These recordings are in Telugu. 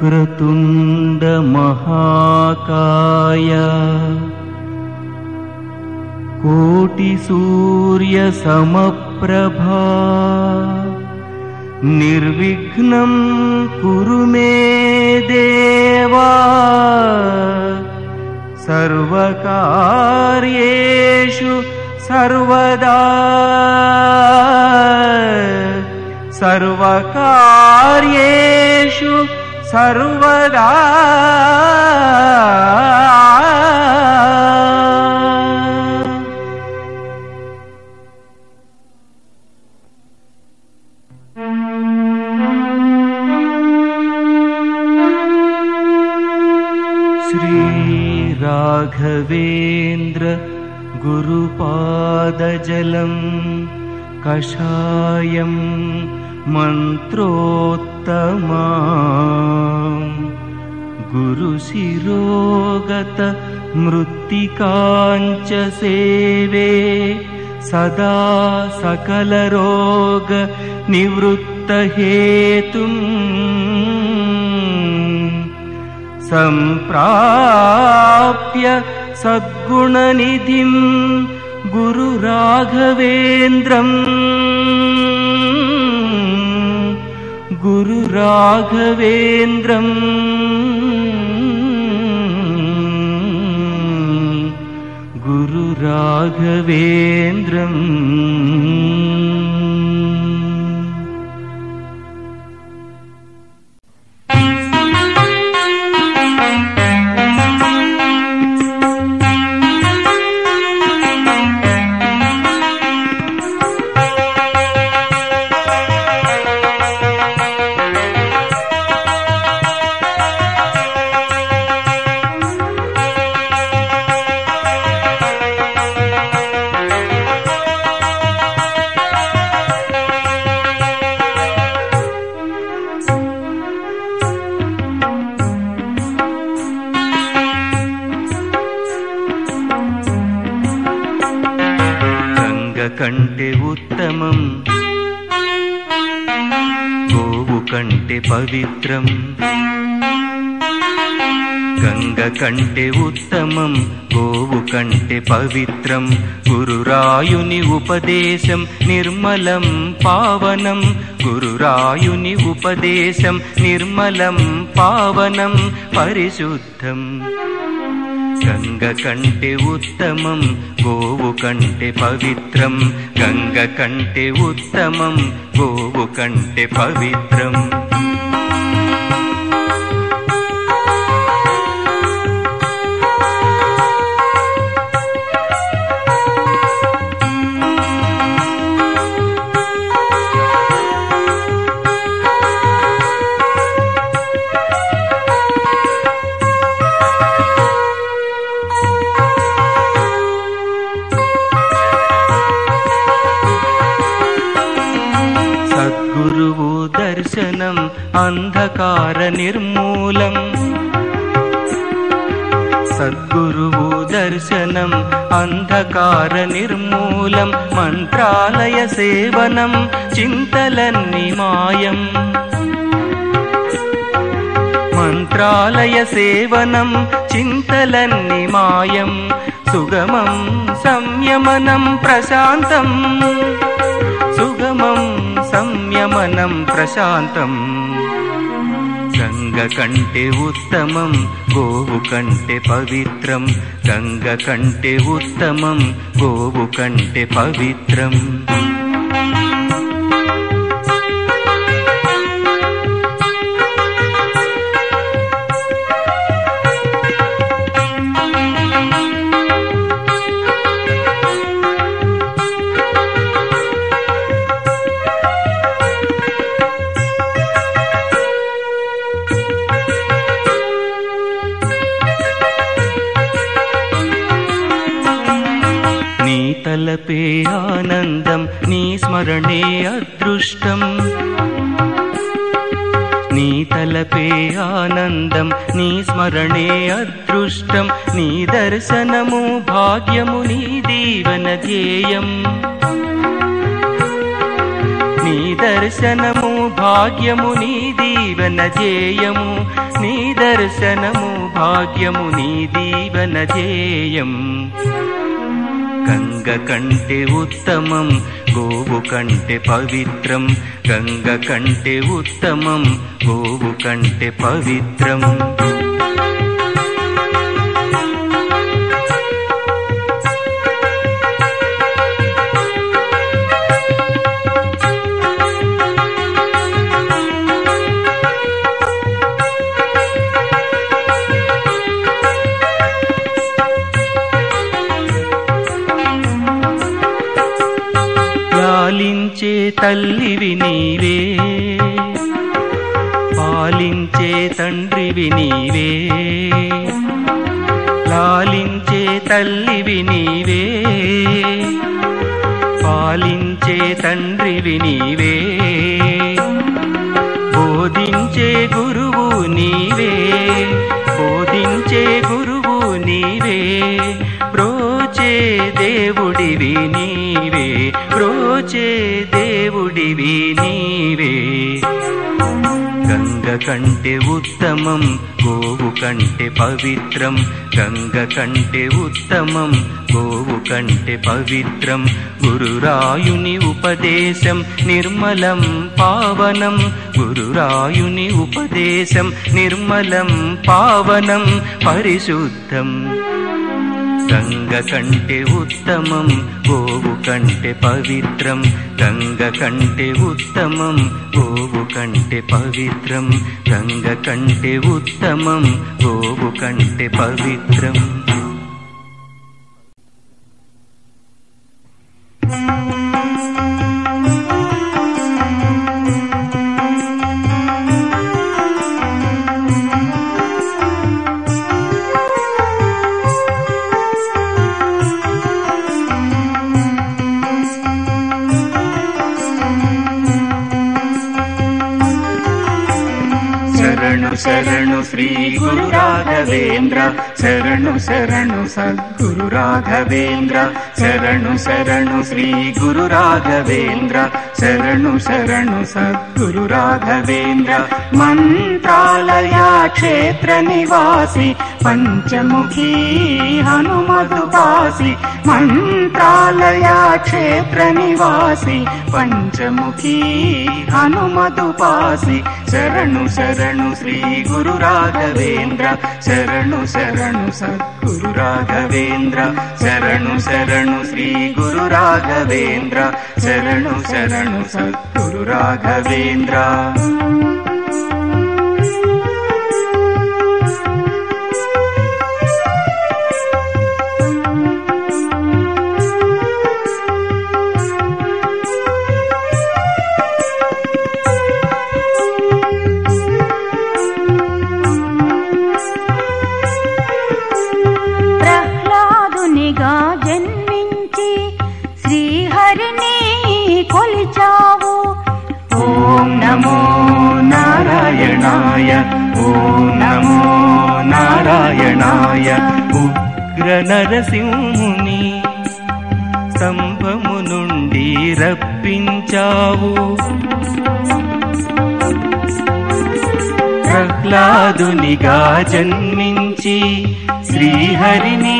वक्रतुण्ड महाकाय कोटिसूर्य समप्रभा निर्विघ्नं कुरु मे देवा सर्वकार्येषु सर्वदा सर्वकार्येषु सर्वदा श्री राघवेन्द्र गुरुपादजलं कषायं मंत्रोत्तमा गुरुशिरोगत मृत्तिकाञ्च सेवे सदा सकलरोग निवृत्तहेतुम् सम्प्राप्य सद्गुणनिधिं गुरुराघवेन्द्रं गुरुराघवेन्द्रं गुरुराघवेन्द्रम् కంటే ఉత్తమం గోవు కంటే పవిత్రం గంగ కంటే ఉత్తమం గోవు కంటే పవిత్రం గురురాయుని ఉపదేశం నిర్మలం పావనం గురురాయుని ఉపదేశం నిర్మలం పావనం పరిశుద్ధం గంగ కంటే ఉత్తమం గోవు కంటే పవిత్రం గంగ కంటే ఉత్తమం గోవు కంటే పవిత్రం గురువు దర్శనం అంధకార నిర్మూలం సద్గురువు దర్శనం అంధకార నిర్మూలం మంత్రాలయ సేవనం చింతలన్నీ మాయం మంత్రాలయ సేవనం చింతలన్నీ మాయం సుగమం సంయమనం ప్రశాంతం సుగమం సంయమనం ప్రశాంతం గంగ కంటే ఉత్తమం గోవు కంటే పవిత్రం గంగ కంటే ఉత్తమం గోవు కంటే పవిత్రం తలపే ఆనందం నీ స్మరణే అదృష్టం నీ తలపే ఆనందం నీ స్మరణే అదృష్టం నీ దర్శనము భాగ్యము నీ దీవన ధ్యేయం నీ దర్శనము భాగ్యము నీ దీవెన జేయము నీ దర్శనము భాగ్యము నీ దీవెన జేయం గంగ కంటే ఉత్తమం గోవు కంటే పవిత్రం గంగ కంటే ఉత్తమం గోవు కంటే పవిత్రం పాలించే తల్లివి నీవే పాలించే తండ్రివి నీవే లాలించే తల్లివి నీవే పాలించే తండ్రివి నీవే బోధించే గురువు నీవే బోధించే గురువు నీవే బ్రోచే దేవుడివి నీవే బ్రోచే దేవుడివి నీవే గంగ కంటే ఉత్తమం గోవు కంటే పవిత్రం గంగ కంటే ఉత్తమం గోవు కంటే పవిత్రం గురురాయుని ఉపదేశం నిర్మలం పావనం గురురాయుని ఉపదేశం నిర్మలం పావనం పరిశుద్ధం గంగ కంటే ఉత్తమం గోవు కంటే పవిత్రం గంగ కంటే ఉత్తమం గోవు కంటే పవిత్రం గంగ కంటే ఉత్తమం గోవు కంటే పవిత్రం శరణు శ్రీ గురు రాఘవేంద్ర శరణు శరణు సద్గురు రాఘవేంద్ర శరణు శరణు శ్రీ గురు రాఘవేంద్ర శరణు శరణు సద్గురు రాఘవేంద్ర మంత్రాలయ క్షేత్ర నివాసి పంచముఖీ హనుమదుపాసి మంత్రాలయ క్షేత్ర నివాసి పంచముఖీ హనుమదుపాసి శరణు శరణు శ్రీ గురు రాఘవేంద్ర శరణు శరణు సద్గురు రాఘవేంద్ర శరణు శరణు శ్రీ గురు రాఘవేంద్ర శరణు శరణు సద్గురు రాఘవేంద్ర జన్మించి శ్రీహరిని కొలిచావు ఓం నమో నారాయణాయ ఓం నమో నారాయణాయ ఉగ్ర నరసింహుని స్తంభము నుండి రప్పించావు ప్రహ్లాదునిగా జన్మించి శ్రీహరిని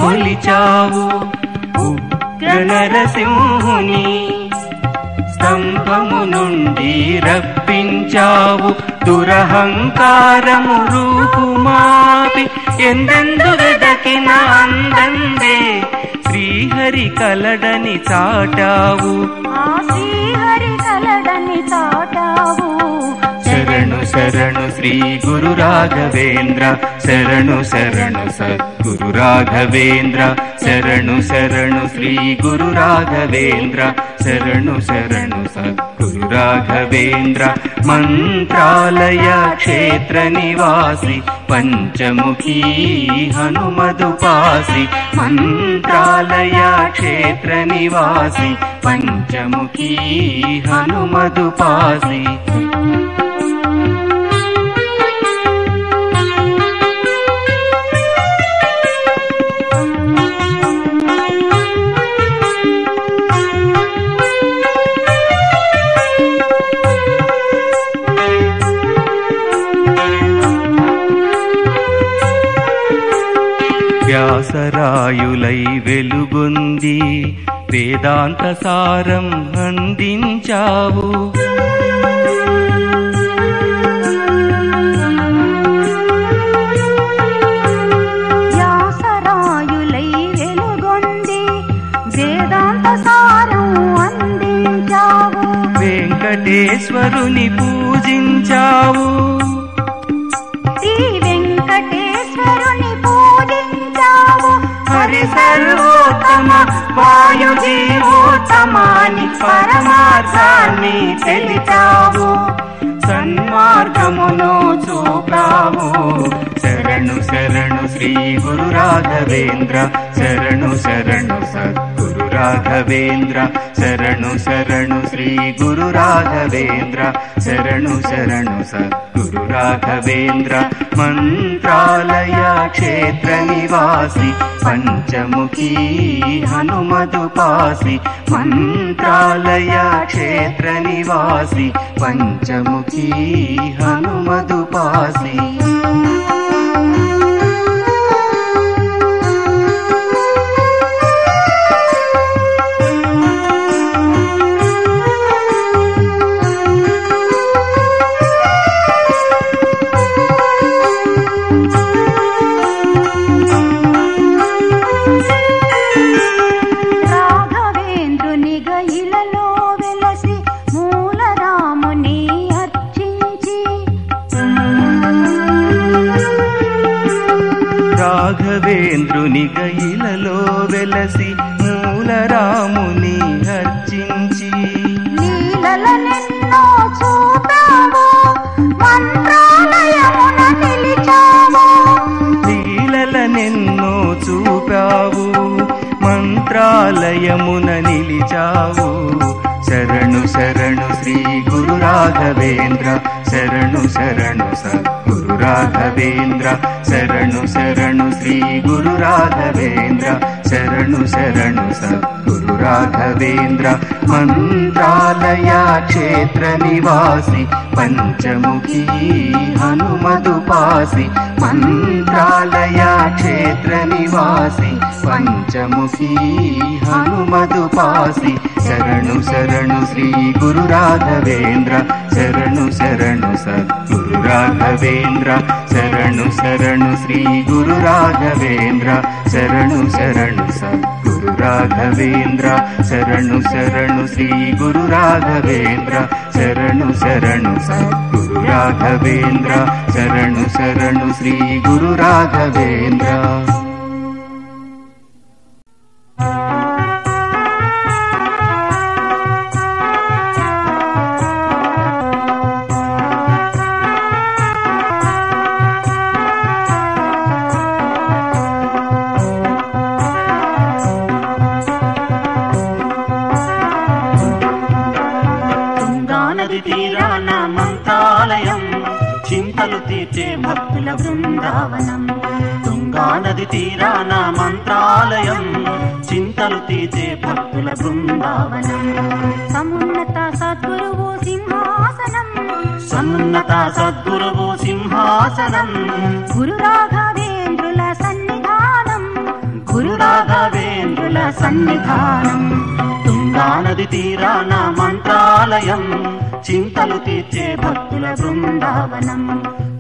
కొలిచావు ఉగ్ర నరసింహుని స్తంభము నుండి రప్పించావు దురహంకారము రూపుమాపి ఎందెందు వెదకిన అందందే శ్రీహరి కలడని చాటావు ఆ శ్రీహరి కలడని చాటావు శరణు శరణు శ్రీ గురు రాఘవేంద్ర శరణు శరణు సద్గురు రాఘవేంద్ర శరణు శరణు శ్రీ గురు రాఘవేంద్ర శరణు శరణు సద్గురు రాఘవేంద్ర మంత్రాలయ క్షేత్ర నివాసి పంచముఖీ హనుమదుపాసి మంత్రాలయ క్షేత్ర నివాసి పంచముఖీ హనుమదుపాసి వ్యాసరాయులై వెలుగొంది వేదాంత సారం అందించావు. వ్యాసరాయులై వెలుగొంది వేదాంత సారం అందించావు. వెంకటేశ్వరుని పూజించావు. శ్రీ వెంకటేశ్వరుని పూజించావు. హరి సర్వోత్తమ వాయు జీవోత్తమాని పరమార్థాన్ని తెలిపావు. సన్మార్గమును చూపావు. శరణు శరణు శ్రీ గురు రాఘవేంద్ర, శరణు శరణు సద్గురు రాఘవేంద్ర, శరణు శరణు శ్రీ గురు రాఘవేంద్ర, శరణు శరణు సద్గురు రాఘవేంద్ర. మంత్రాలయ క్షేత్ర నివాసి పంచముఖీ హనుమదుపాసి, మంత్రాలయ క్షేత్ర నివాసి పంచముఖీ హనుమదుపాసి. రాఘవేంద్రుని గయిలలో వెలసి మూలరాముని అర్చించి, లీలలనెన్నో చూపావు. మంత్రాలయమున నిలిచావు. లీలలనెన్నో చూపావు. మంత్రాలయమున నిలిచావు. శరణు శరణు శ్రీ గురు రాఘవేంద్ర, శరణు శరణు సద్గురు రాఘవేంద్ర, శరణు శరణు శ్రీ గురు రాఘవేంద్ర, శరణు శరణు సద్గురు రాఘవేంద్ర. మంత్రాలయ క్షేత్ర నివాసి పంచముఖీ హనుమదుపాసి, మంత్రాలయ క్షేత్ర నివాసి పంచముఖీ హనుమదుపాసి. శరణు శరణు శ్రీ గురు రాఘవేంద్ర, శరణు శరణు సద్గురు రాఘవేంద్ర, శరణు శరణు శ్రీ గురు రాఘవేంద్ర, శరణు శరణు సద్గురు రాఘవేంద్ర, శరణు శరణు శ్రీ గురు రాఘవేంద్ర, శరణు శరణు సద్గురు రాఘవేంద్ర, శరణు శరణు శ్రీ గురు రాఘవేంద్ర. తీరాన మంత్రాలయం చింతలు తీర్చే భక్తుల బృందావనం. తుంగా నది తీరాన మంత్రాలయం చింతలు తీర్చే భక్తుల బృందావనం. సమున్నత సద్గురువు సింహాసనం, సమున్నత సద్గురువు సింహాసనం. గురు రాఘవేంద్రుల సన్నిధానం, గురు రాఘవేంద్రుల సన్నిధానం. తుంగా నది తీరాన మంత్రాలయం చింతలు తీర్చే భక్తుల బృందావనం.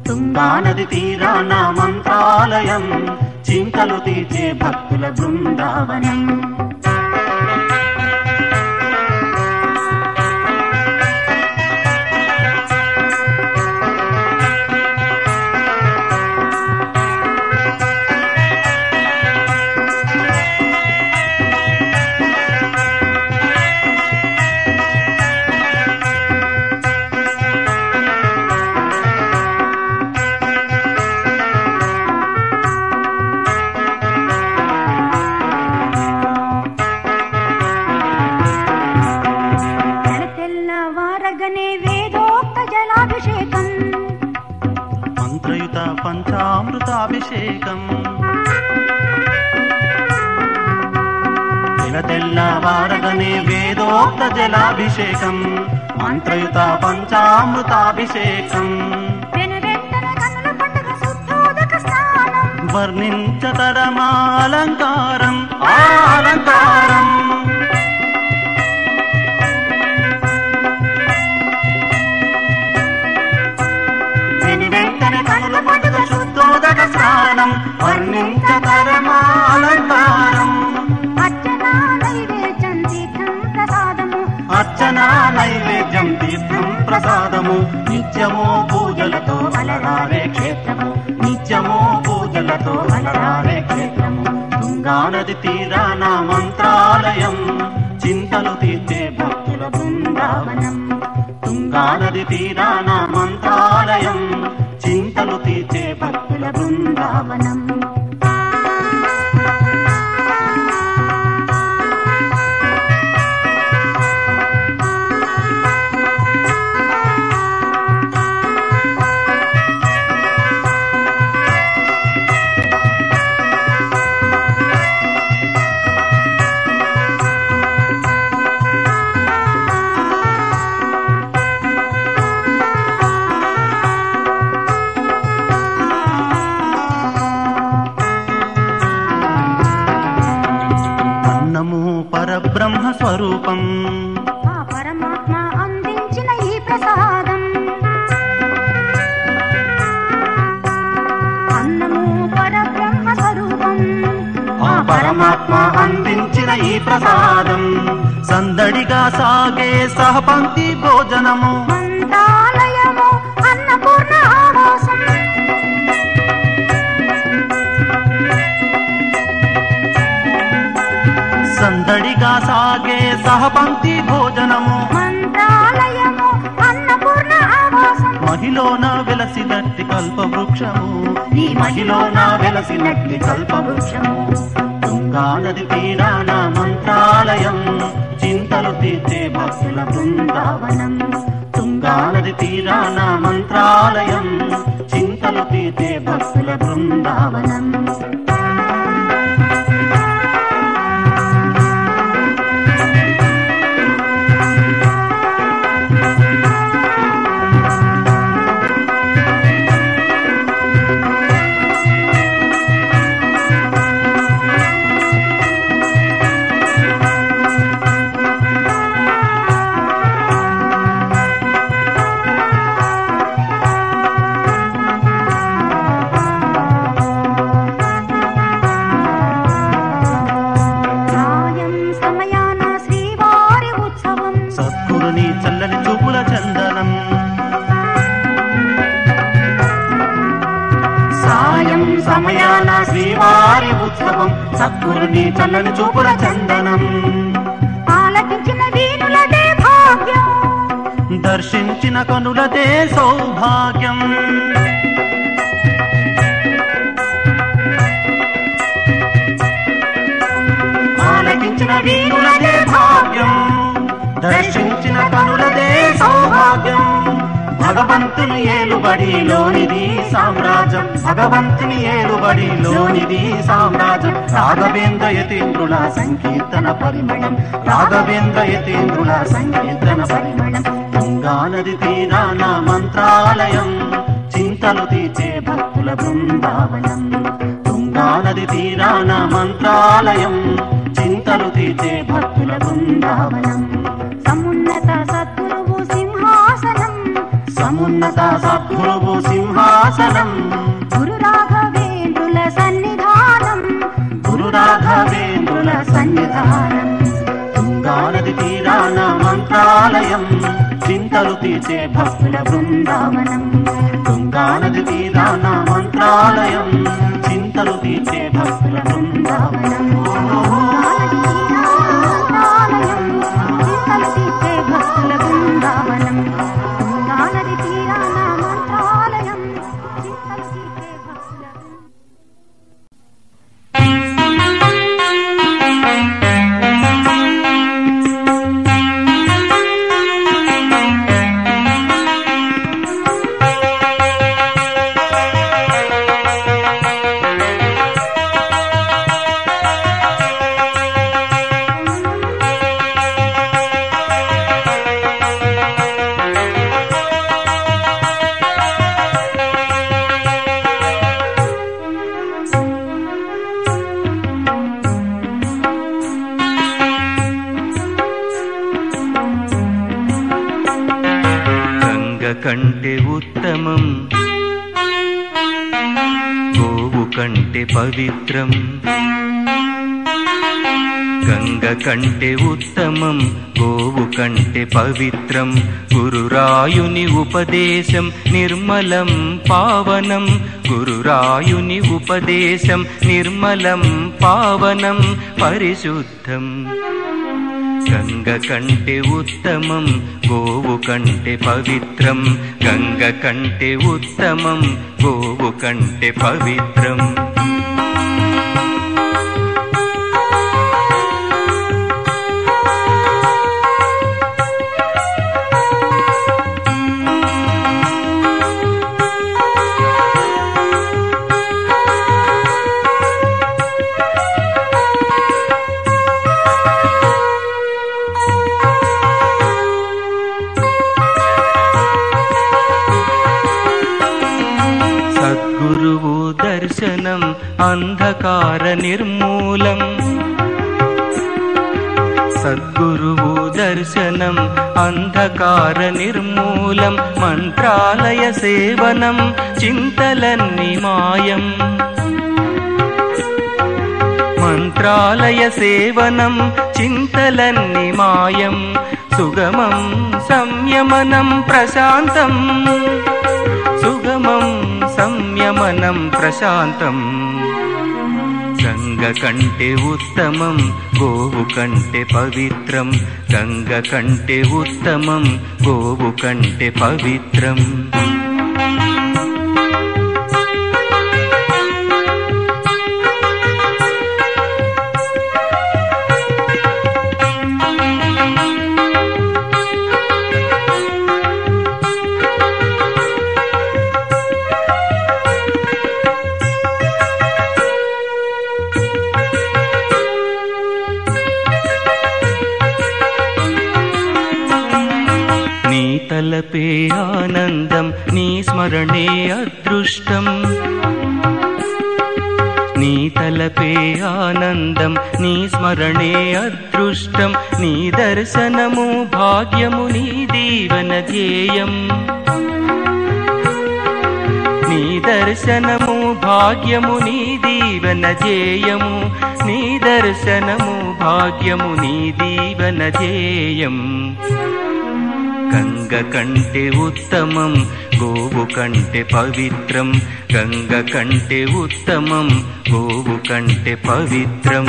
తుంగా నది తీరాన మంత్రాలయం చింతలు తీర్చే భక్తుల బృందావనం. మంత్రయుత పంచామృతాభిషేకం. తెల్లవారగనే వేదోక్త జలాభిషేకం, మంత్రయుత పంచామృతాభిషేకం. వర్ణించతరమా అలంకారం ఆ అలంకారం. వెంటనే కనుల పండుగ శుద్ధోదక స్నానం వర్ణించతరమా అలంకారం. అర్చనా నైవేద్యం తీర్థం ప్రసాదము అర్చనా నైవేద్యం తీర్థం ప్రసాదము నిత్యము పూజలతో అలరారే క్షేత్రము నిత్యము పూజలతో అలరారే క్షేత్రము. తుంగానది తీరాన మంత్రాలయం చింతలు తీర్చే భక్తుల బృందావనం. తుంగానది తీరాన మంత్రాలయం చింతలు తీర్చే భక్తుల బృందావనం. పరబ్రహ్మ స్వరూపం ఆ పరమాత్మ అందించిన ఈ ప్రసాదం. అన్నము పరబ్రహ్మ స్వరూపం ఆ పరమాత్మ అందించిన ఈ ప్రసాదం. సందడిగా సాగే సహపంక్తి భోజనము మంత్రాలయము అన్నపూర్ణ ఆవాసం. సందడిగా సాగే సహపంక్తి భోజనము మంత్రాలయము అన్నపూర్ణ ఆవాసం. మహిలోన వెలసినట్టి కల్పవృక్షము ఈ మహిలోన వెలసినట్టి కల్పవృక్షము. తుంగానది తీరాన మంత్రాలయం చింతలు తీర్చే భక్తుల బృందావనం. తుంగానది తీరాన మంత్రాలయం చింతలు తీర్చే భక్తుల బృందావనం. చల్లని చూపుల చందనం సాయం సమయాన శ్రీవారి ఉత్సవం సద్గురుని చల్లని చూపుల చందనం. ఆలకించిన వీణులదే భాగ్యం దర్శించిన కనులదే సౌభాగ్యం. ఆలకించిన వీణులదే భాగ్యం దర్శించిన కనులదే సౌభాగ్యం. భగవంతుని ఏలుబడిలోనిది సామ్రాజ్యం భగవంతుని ఏలుబడిలోనిది సామ్రాజ్యం. రాఘవేంద్ర యతీంద్రుల సంకీర్తన పరిమళం రాఘవేంద్ర యతీంద్రుల సంకీర్తన పరిమళం. తుంగానది తీరాన మంత్రాలయం చింతలు తీర్చే భక్తుల బృందావనం. తుంగానది తీరాన మంత్రాలయం చింతలు తీర్చే భక్తుల బృందావనం. సమున్నత సద్గురువు సింహాసనం సమున్నత సద్గురువు సింహాసనం. గురు రాఘవేంద్రుల సన్నిధానం గురు రాఘవేంద్రుల సన్నిధానం. తుంగానది తీరాన మంత్రాలయం చింతలు తీర్చే భక్తుల బృందావనం. తుంగానది తీరాన మంత్రాలయం చింతలు తీర్చే భక్తుల బృందావనం. భక్తుల బృందావనం. తుంగానది తీరాన మంత్రాలయం చింతలు తీర్చే భక్తుల కంటే ఉత్తమం గోవు కంటే పవిత్రం గంగ కంటే ఉత్తమం గోవు కంటే పవిత్రం గురురాయుని ఉపదేశం నిర్మలం పావనం గురురాయుని ఉపదేశం నిర్మలం పావనం పరిశుద్ధం గంగ కంటే ఉత్తమం గోవు కంటే పవిత్రం గంగ కంటే ఉత్తమం గోవు కంటే పవిత్రం సద్గురువు దర్శనం అంధకార నిర్మూలం సద్గురువు దర్శనం అంధకార నిర్మూలం మంత్రాలయ సేవనం చింతలన్నీ మాయం మంత్రాలయ సేవనం చింతలన్నీ మాయం సుగమం సంయమనం ప్రశాంతం సుగమం సంయమనం ప్రశాంతం గంగ కంటే ఉత్తమం గోవు కంటే పవిత్రం గంగ కంటే ఉత్తమం గోవు కంటే పవిత్రం తలపే ఆనందం నీ స్మరణే అదృష్టం నీ తలపే ఆనందం నీ స్మరణే అదృష్టం నీ దర్శనము భాగ్యము నీ దీవన ధ్యేయం నీ దర్శనము భాగ్యము నీ దీవన ధ్యేయము నీ దర్శనము భాగ్యము నీ దీవన ధ్యేయం గంగ కంటే ఉత్తమం గోవు కంటే పవిత్రం గంగ కంటే ఉత్తమం గోవు కంటే పవిత్రం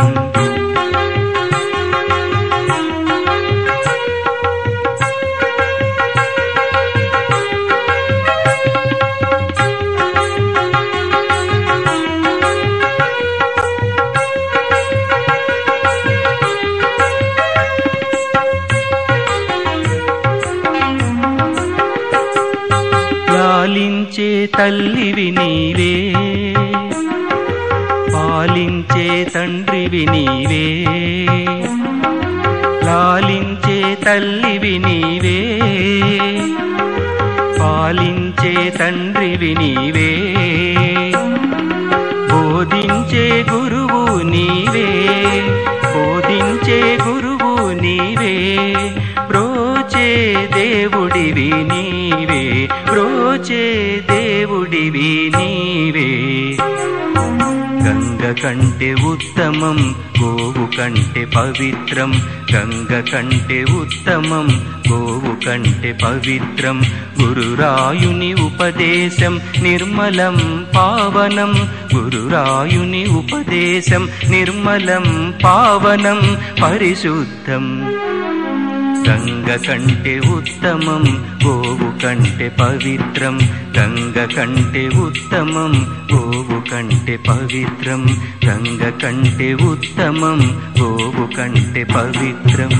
పాలించే తల్లివి నీవే పాలించే తండ్రివి నీవే లాలించే తల్లివి నీవే పాలించే తండ్రివి నీవే బోధించే గురువు నీవే బోధించే గురువు నీవే బ్రోచే దేవుడివి నీవే బ్రోచే దేవుడివి నీవే గంగ కంటే ఉత్తమం గోవు కంటే పవిత్రం గంగ కంటే ఉత్తమం గోవు కంటే పవిత్రం గురురాయుని ఉపదేశం నిర్మలం పావనం గురురాయుని ఉపదేశం నిర్మలం పావనం పరిశుద్ధం గంగ కంటే ఉత్తమం గోవు కంటే పవిత్రం గంగ కంటే ఉత్తమం గోవు కంటే పవిత్రం గంగ కంటే ఉత్తమం గోవు కంటే పవిత్రం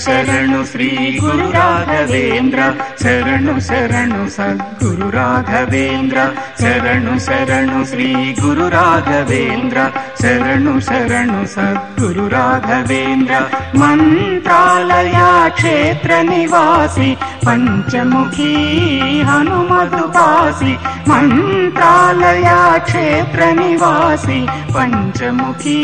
శరణు శ్రీ గురు రాఘవేంద్ర శరణు శరణు సద్గురు రాఘవేంద్ర శరణు శరణు శ్రీ గురు రాఘవేంద్ర శరణు శరణు సద్గురు రాఘవేంద్ర మంత్రాలయ క్షేత్ర నివాసి పంచముఖీ హనుమదుపాసి మంత్రాలయ క్షేత్ర నివాసి పంచముఖీ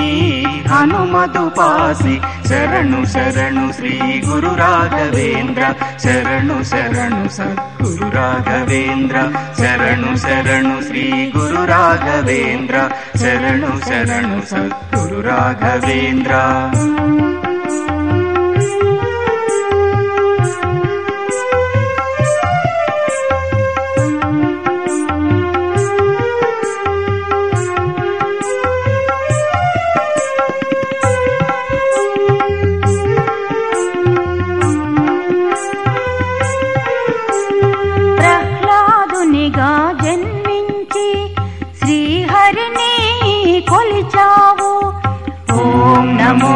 హనుమదుపాసి శరణు శరణు శ్రీ గురు రాఘవేంద్ర శరణు శరణు సద్గురు రాఘవేంద్ర శరణు శరణు శ్రీ గురు రాఘవేంద్ర శరణు శరణు సద్గురు రాఘవేంద్ర జన్మించి శ్రీహరిని కొలిచావు. ఓం నమో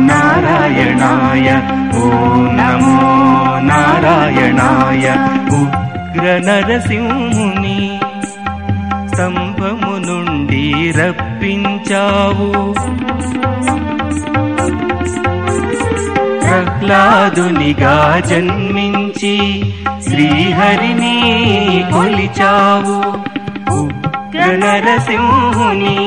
నారాయణాయ ఓం నమో నారాయణాయ ఉగ్ర నరసింహుని స్తంభము నుండి రప్పించావు. ప్రహ్లాదునిగా జన్మించి శ్రీహరిని కొలిచావు. ఉగ్ర నరసింహుని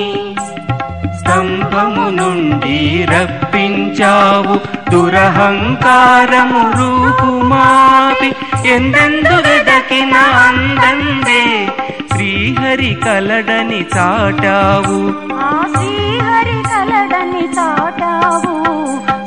స్తంభము నుండి రప్పించావు. దురహంకారము రూపుమాపి ఎందెందు వెదకిన అందందే శ్రీహరి కలడని చాటావు. ఆ శ్రీహరి కలడని చాటావు.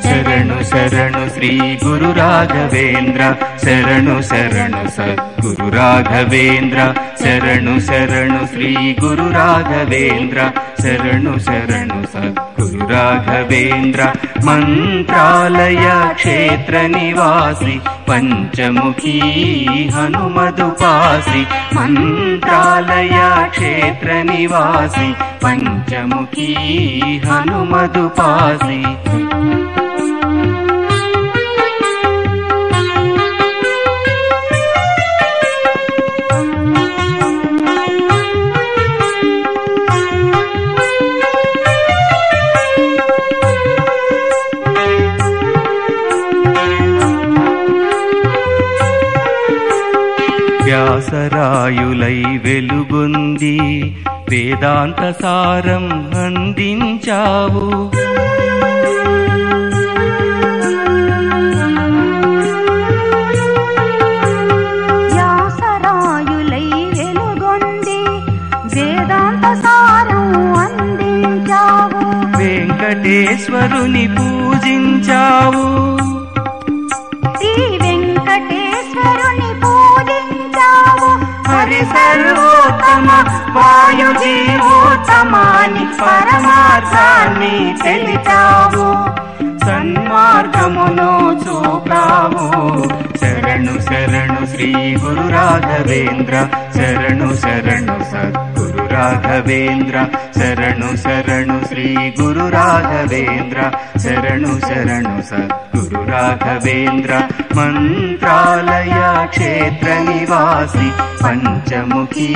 శరణు శరణు శ్రీ గురు రాఘవేంద్ర శరణు శరణు సద్గురు రాఘవేంద్ర శరణు శరణు శ్రీ గురు రాఘవేంద్ర శరణు శరణు సద్గురు రాఘవేంద్ర మంత్రాలయ క్షేత్ర నివాసి పంచముఖీ హనుమదుపాసి మంత్రాలయ క్షేత్ర నివాసి పంచముఖీ హనుమదుపాసి వ్యాసరాయులై వెలుగొంది వేదాంత సారం అందించావు. వ్యాసరాయులై వెలుగొంది వేదాంత సారం అందించావు. వెంకటేశ్వరుని పూజించావు. శ్రీ వెంకటేశ్వరుని పూజించావు. హరి సర్వోత్తమ వాయు జీవోత్తమాని పరమార్థాన్ని తెలిపావు. సన్మార్గమును చూపావు. శరణు శరణు శ్రీ గురు రాఘవేంద్ర శరణు శరణు సద్గురు రాఘవేంద్ర శరణు శరణు శ్రీ గురు రాఘవేంద్ర శరణు శరణు సద్గురు రాఘవేంద్ర మంత్రాలయ క్షేత్ర నివాసి పంచముఖీ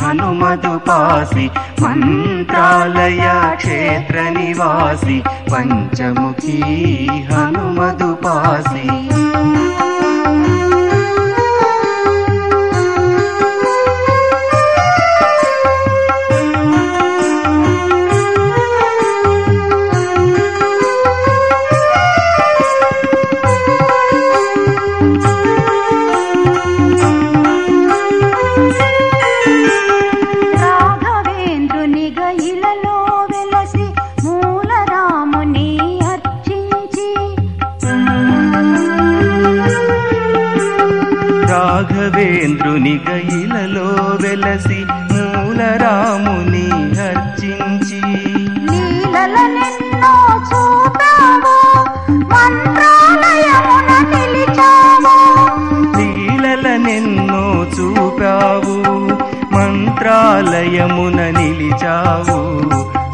హనుమదుపాసి మంత్రాలయ క్షేత్ర నివాసి పంచముఖీ హనుమదుపాసి రాఘవేంద్రుని గయిలలో వెలసి మూలరాముని అర్చించి లీలలనెన్నో చూపావు. మంత్రాలయమున నిలిచావు. లీలలనెన్నో చూపావు మంత్రాలయమున నిలిచావు.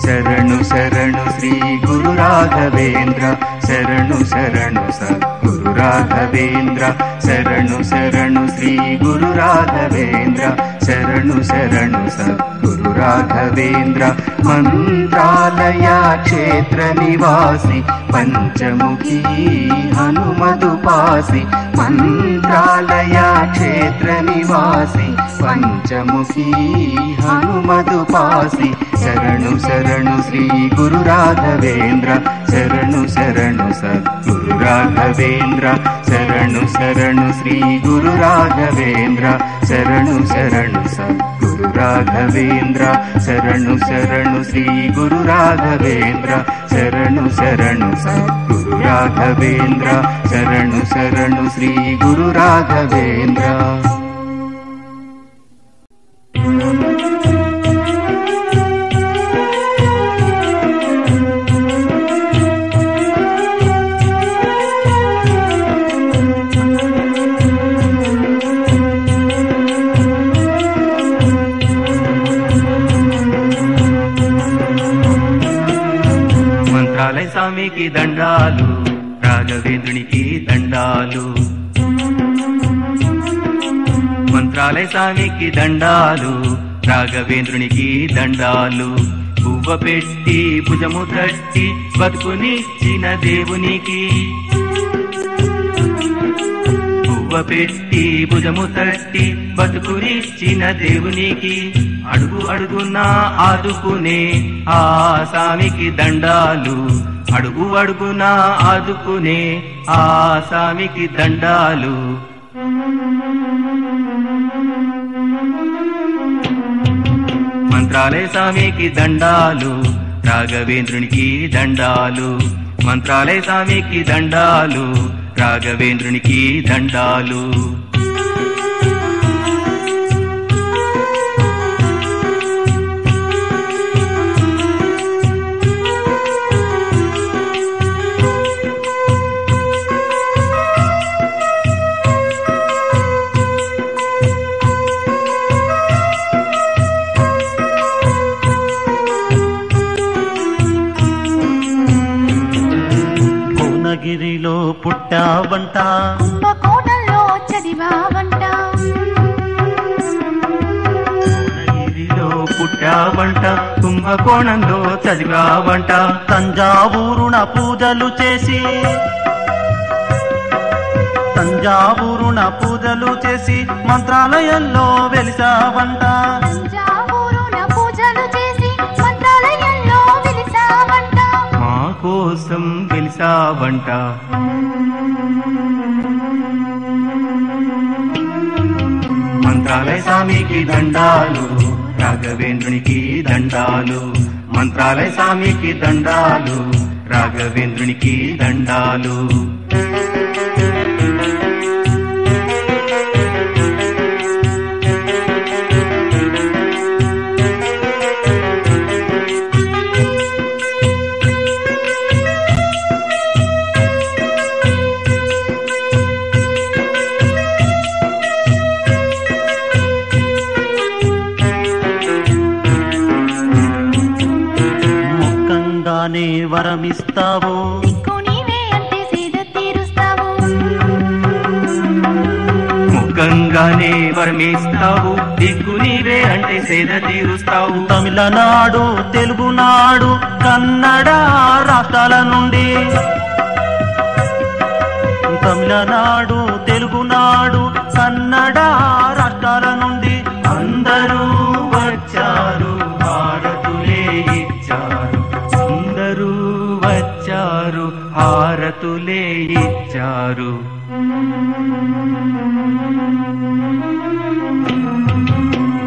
శరణు శరణు శ్రీ గురు రాఘవేంద్ర శరణు శరణు సద్గురు రాఘవేంద్ర శరణు శరణు శ్రీ గురు రాఘవేంద్ర శరణు శరణు సద్గురు రాఘవేంద్ర మంత్రాలయ క్షేత్ర నివాసి పంచముఖీ హనుమదుపాసి మంత్రాలయ క్షేత్ర నివాసి పంచముఖీ హనుమదుపాసి శరణు శరణు శ్రీ గురు రాఘవేంద్ర శరణు శరణు సద్గురు రాఘవేంద్ర శరణు శరణు శ్రీ గురు రాఘవేంద్ర శరణు శరణు సద్గురు రాఘవేంద్ర శరణు శరణు శ్రీ గురు రాఘవేంద్ర శరణు శరణు సద్గురు రాఘవేంద్ర శరణు శరణు శ్రీ గురు రాఘవేంద్ర. మంత్రాలయ స్వామికి దండాలు రాఘవేంద్రునికి దండాలు మంత్రాలయ స్వామికి దండాలు రాఘవేంద్రునికి దండాలు పువ్వ పెట్టి భుజము తట్టి బతుకునిచ్చిన దేవునికి పువ్వ పెట్టి భుజము తట్టి బతుకునిచ్చిన దేవునికి అడుగు అడుగునా ఆదుకునే ఆ స్వామికి దండాలు అడుగు అడుగునా ఆదుకునే ఆ స్వామికి దండాలు. మంత్రాలయ స్వామికి దండాలు రాఘవేంద్రునికి దండాలు మంత్రాలయ స్వామికి దండాలు రాఘవేంద్రునికి దండాలు. గిరిలో పుట్టావంట కుంభకోణంలో చదివావంట గిరిలో పుట్టావంట కుంభకోణంలో చదివావంట తంజావూరున పూజలు చేసి తంజావూరున పూజలు చేసి మంత్రాలయంలో వెలిసావంట తంజావూరున పూజలు చేసి మంత్రాలయంలో వెలిసావంట మా కోసం వెలిసావంట. మంత్రాలయ స్వామికి దండాలు రాఘవేంద్రునికి దండాలు మంత్రాలయ స్వామికి దండాలు రాఘవేంద్రునికి దండాలు. వరమిస్తావు దిక్కు నీవే అంటే సేద తీరుస్తావు ముఖంగానే వరమిస్తావు దిక్కు నీవే అంటే సేద తీరుస్తావు. తమిళనాడు తెలుగునాడు కన్నడ రాష్ట్రాల నుండి తమిళనాడు తెలుగునాడు కన్నడ రాష్ట్రాల నుండి అందరూ వచ్చారు హారతులే ఇచ్చారు అందరూ వచ్చారు హారతులే ఇచ్చారు.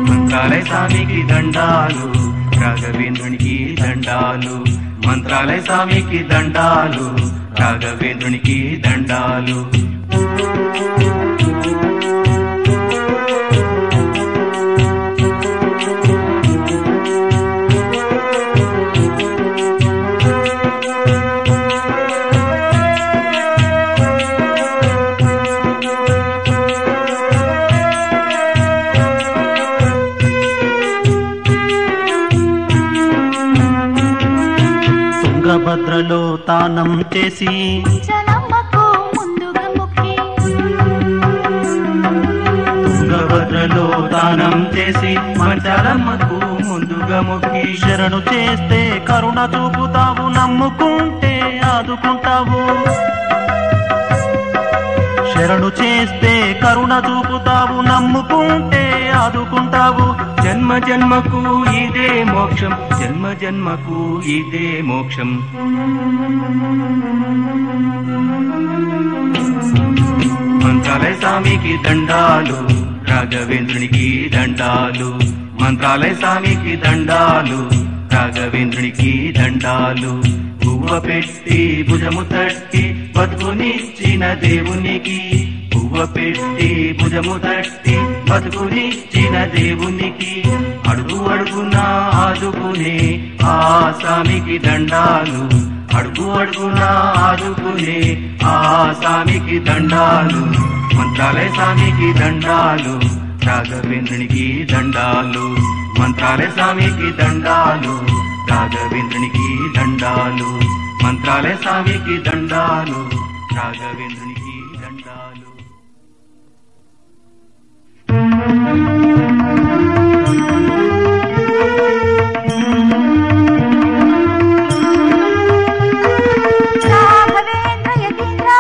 మంత్రాలయ స్వామికి దండాలు రాఘవేంద్రునికి దండాలు మంత్రాలయ స్వామికి దండాలు రాఘవేంద్రునికి దండాలు. తానం చేసి మంచలమ్మకు ముందుగా మొక్కి తుంగభద్రలో దానం చేసి మంచాలమ్మకు ముందుగా మొక్కి శరణు చేస్తే కరుణ చూపుతావు, నమ్ముకుంటే ఆదుకుంటావు. శరణు చేస్తే కరుణ చూపుతావు, నమ్ముకుంటే ఆదుకుంటావు. జన్మ జన్మకు ఇదే మోక్షం, జన్మ జన్మకు ఇదే మోక్షం. మంత్రాలయ స్వామికి దండాలు, రాఘవేంద్రునికి దండాలు. మంత్రాలయ స్వామికి దండాలు, రాఘవేంద్రునికి దండాలు. పువ్వ పెట్టి భుజము తట్టి బతుకునిచ్చిన దేవునికి, పువ్వ పెట్టి భుజము తట్టి బతుకునిచ్చిన దేవునికి, అడుగు అడుగున ఆదుకునే ఆ స్వామికి దండాలు, అడుగు అడుగున ఆదుకునే ఆ స్వామికి దండాలు. మంత్రాలయ స్వామికి దండాలు, రాఘవేంద్రునికి దండాలు. మంత్రాలయ స్వామికి దండాలు, రాఘవేంద్రునికి దండాలు. మంత్రాలయ స్వామికి దండాలు, రాఘవేంద్రునికి దండాలు. రాఘవేంద్ర యతీంద్ర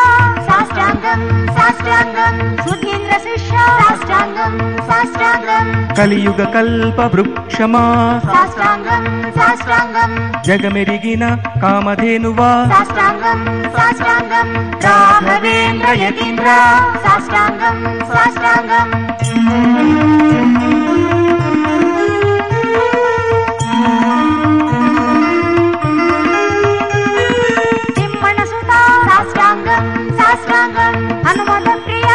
సాష్టాంగం సాష్టాంగం, సుధీంద్ర శిష్య సాష్టాంగం సాష్టాంగం, కలియుగ కల్ప వృక్షమా సాష్టాంగం సాష్టాంగం, జగమెరిగిన కామధేనువా సాష్టాంగం సాష్టాంగం, రాఘవేంద్ర యతీంద్ర సాష్టాంగం సాష్టాంగం. తిమ్మణ సుత సాష్టాంగం సాష్టాంగం, హనుమత ప్రియ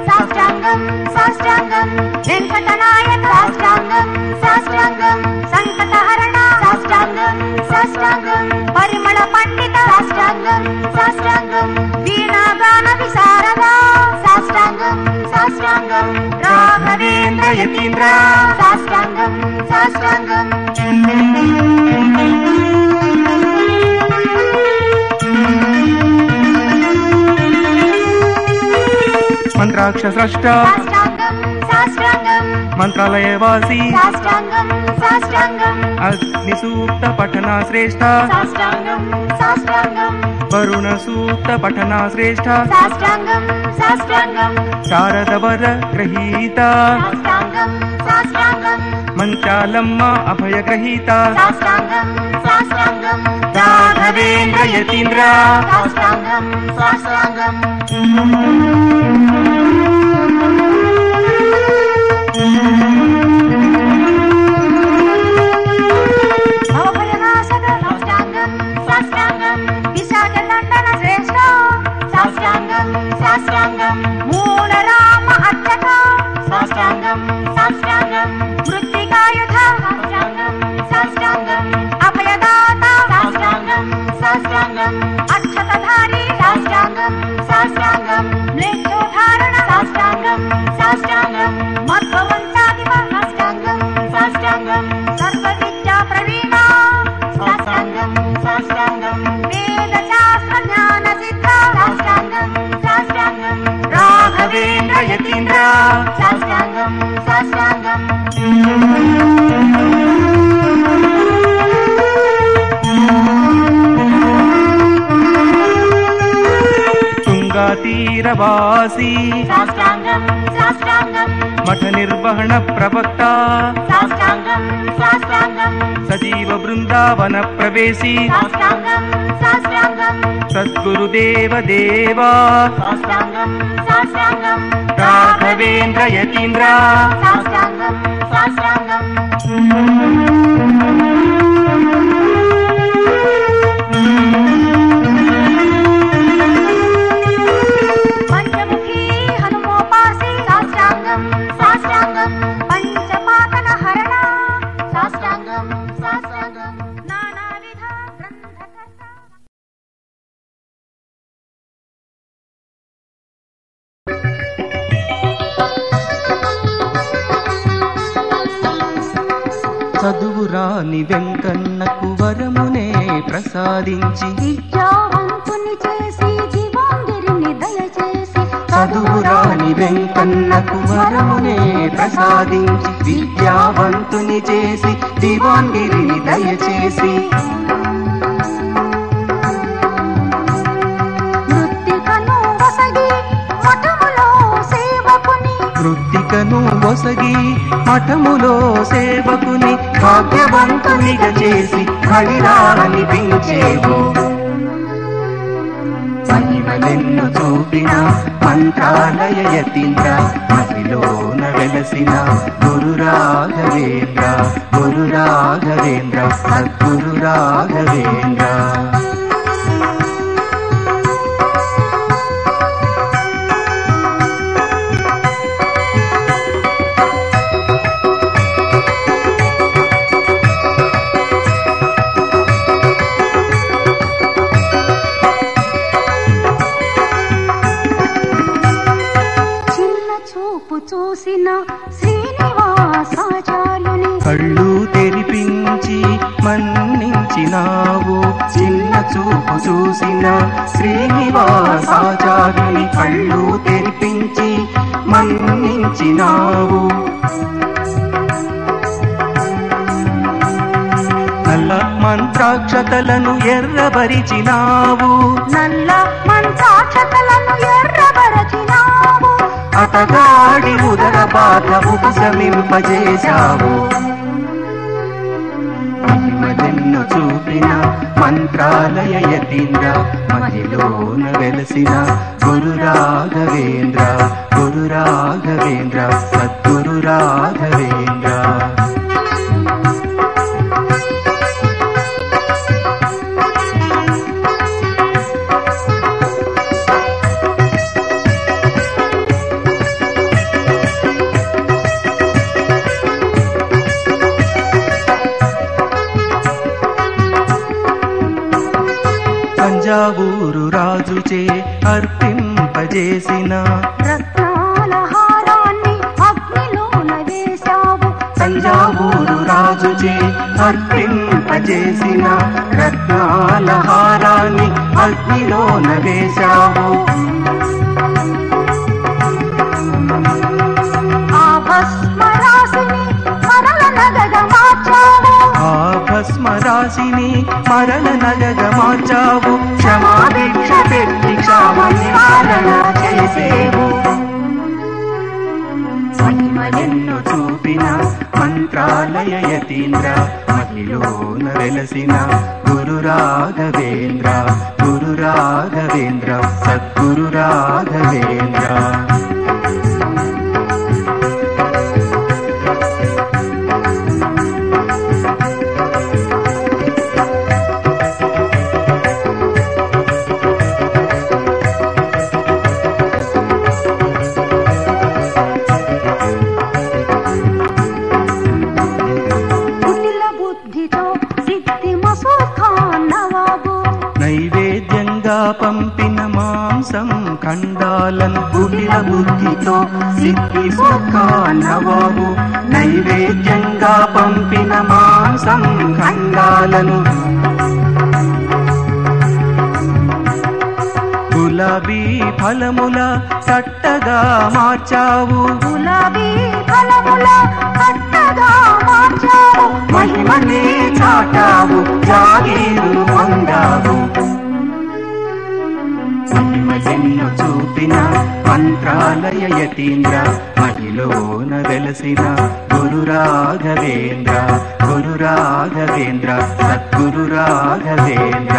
సాష్టాంగం సాష్టాంగం, వెంకటనాయక సాష్టాంగం సాష్టాంగం, సంకటహరణ సాష్టాంగం సాష్టాంగం, పరిమళ పండిత సాష్టాంగం సాష్టాంగం, వీణాగాన విశారద సాష్టాంగం సాష్టాంగం, రాఘవేంద్ర యతీంద్ర సాష్టాంగం సాష్టాంగం. మంత్రాక్ష స్రష్ట సాష్టాంగం సాష్టాంగం, మంత్రాలయవాసి సాష్టాంగం సాష్టాంగం, అగ్ని సూక్త పఠన శ్రేష్ఠ, సాష్టాంగం సాష్టాంగం, వరుణ సూక్త పఠన శ్రేష్ఠ, సాష్టాంగం సాష్టాంగం, శారద వర గ్రహీత, సాష్టాంగం సాష్టాంగం, మంచాలమ్మ అభయ గ్రహీత, సాష్టాంగం సాష్టాంగం, రాఘవేంద్ర యతీంద్ర సాష్టాంగం సాష్టాంగం. భవభయనాశక సాష్టాంగం సాష్టాంగం, విశాఖలండన శ్రేష్ఠ సాష్టాంగం సాష్టాంగం, మూలరామ అర్చక సాష్టాంగం సాష్టాంగం, మృత్తికాయుధ సాష్టాంగం సాష్టాంగం, అభయదాత సాష్టాంగం సాష్టాంగం, అక్షతధారి సాష్టాంగం సాష్టాంగం, మ్లేచ్ఛోధారణ సాష్టాంగం సాష్టాంగం, మధ్వవంశాధిప సాష్టాంగం సాష్టాంగం, సర్వవిద్యా ప్రవీణ సాష్టాంగం సాష్టాంగం, వేదశాస్త్ర జ్ఞాన సిద్ధ సాష్టాంగం సాష్టాంగం, రాఘవేంద్ర యతీంద్ర సాష్టాంగం సాష్టాంగం. తుంగాతీరవాసి సాష్టాంగం సాష్టాంగం, మఠ నిర్వహణ ప్రవక్త, సాష్టాంగం సాష్టాంగం, సజీవ బృందావన ప్రవేశి, సాష్టాంగం సాష్టాంగం, సద్గురుదేవ దేవా, సాష్టాంగం సాష్టాంగం, రాఘవేంద్ర యతీంద్ర సాష్టాంగం సాష్టాంగం. పంచముఖీ హనుమోపాసి సాష్టాంగం సాష్టాంగం, పంచపాతన హరణ సాష్టాంగం సాష్టాంగం, నానావిధ గ్రంథకర్త. చదువురాని వెంకన్నకు వరమునే ప్రసాదించి విద్యావంతుని చేసి దివాంగిరిని దయచేసి చదువురాని వెంకన్నకు వరమునే ప్రసాదించి విద్యావంతుని చేసి దివాంగిరిని దయచేసి వృత్తికను ఒసగి మఠములో సేవకుని భాగ్యవంతునిగా చేసి హరిరానిపించేవు మహిమలెన్ను చూపిన మంత్రాలయ యతీంద్ర మహిలోన వెలసిన గురు రాఘవేంద్ర గురు రాఘవేంద్ర సద్గురు రాఘవేంద్ర చూసిన శ్రీనివాసాచార్యుని కళ్ళు తెరిపించి మన్నించినావు చిన్న చూపు చూసిన శ్రీనివాసాచార్యుని కళ్ళు తెరిపించి మన్నించినావు నల్ల మంత్రాక్షతలను ఎర్రబరిచినావు నల్ల మంత్రాక్షతలను ఎర్రబరచినావు అతగాడి ఉదర బాధ ఉపశమింపజేశావు మహిమలెన్ను చూపిన మంత్రాలయ యతీంద్ర మహిలోన వెలసిన గురు రాఘవేంద్ర గురు రాఘవేంద్ర సద్గురు రాఘవేంద్ర తంజావూరు రాజుచే అర్పింపజేసిన రత్నాల హారాన్ని అగ్నిలోన వేశావు తంజావూరు రాజుచే అర్పింపజేసిన రత్నాల హారాన్ని అగ్నిలోన వేశావు ఆ భస్మరాశిని మరల నగగా మార్చావు ఆ భస్మరాశిని మరల నగగా మార్చావు క్షమాభిక్ష పెట్టి క్షామ నివారణ చేసేవు మహిమలెన్ను చూపిన మంత్రాలయ యతీంద్ర మహిలోన వెలసిన గురు రాఘవేంద్ర గురు రాఘవేంద్ర సద్గురు రాఘవేంద్ర నైవేద్యంగా పంపిన మాంసం ఖండాలను కుటిల బుద్ధితో సిద్ధి సుఖాన్నవావు నైవేద్యంగా పంపిన మాంసం ఖండాలను గులాబీ ఫలముల సట్టగా మార్చావు గులాబీ ఫలముల కట్టగా మార్చావు మహిమనే చాటావు జాగీరు పొందావు మహిమలెన్ను చూపిన మంత్రాలయ యతీంద్ర మహిలోన వెలసిన గురు రాఘవేంద్ర గురు రాఘవేంద్ర సద్గురు రాఘవేంద్ర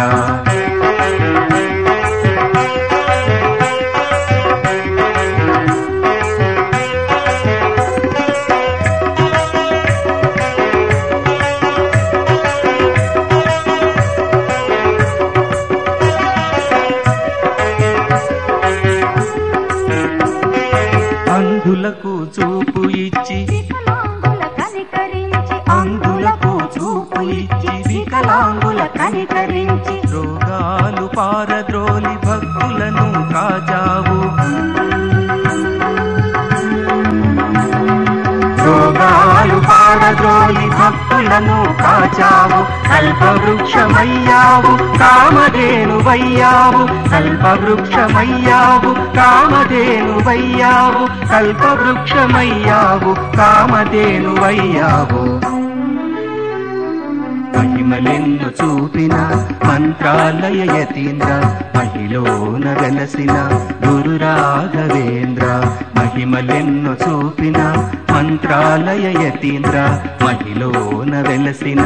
అంధులకు చూపు ఇచ్చి వికలాంగుల కనికరించి అంధులకు చూపు ఇచ్చి వికలాంగుల కనికరించి రోగాలు పారద్రోలి భక్తులను కాచావు రోగాలు పారద్రోలి భక్తులను నన్ను కాచావు కల్పవృక్షమయ్యావు కామధేనువయ్యావు కల్పవృక్షమయ్యావు కామధేనువయ్యావు కల్పవృక్షమయ్యావు కామధేనువయ్యావు మహిమలెన్ను చూపిన మంత్రాలయ యతీంద్ర మహిలోన వెలసిన గురు రాఘవేంద్ర మహిమలెన్ను చూపిన మంత్రాలయ యతీంద్ర మహిలోన వెలసిన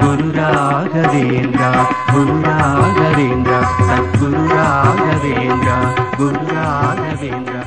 గురు రాఘవేంద్ర గురు రాఘవేంద్ర సద్గురు రాఘవేంద్ర గురు రాఘవేంద్ర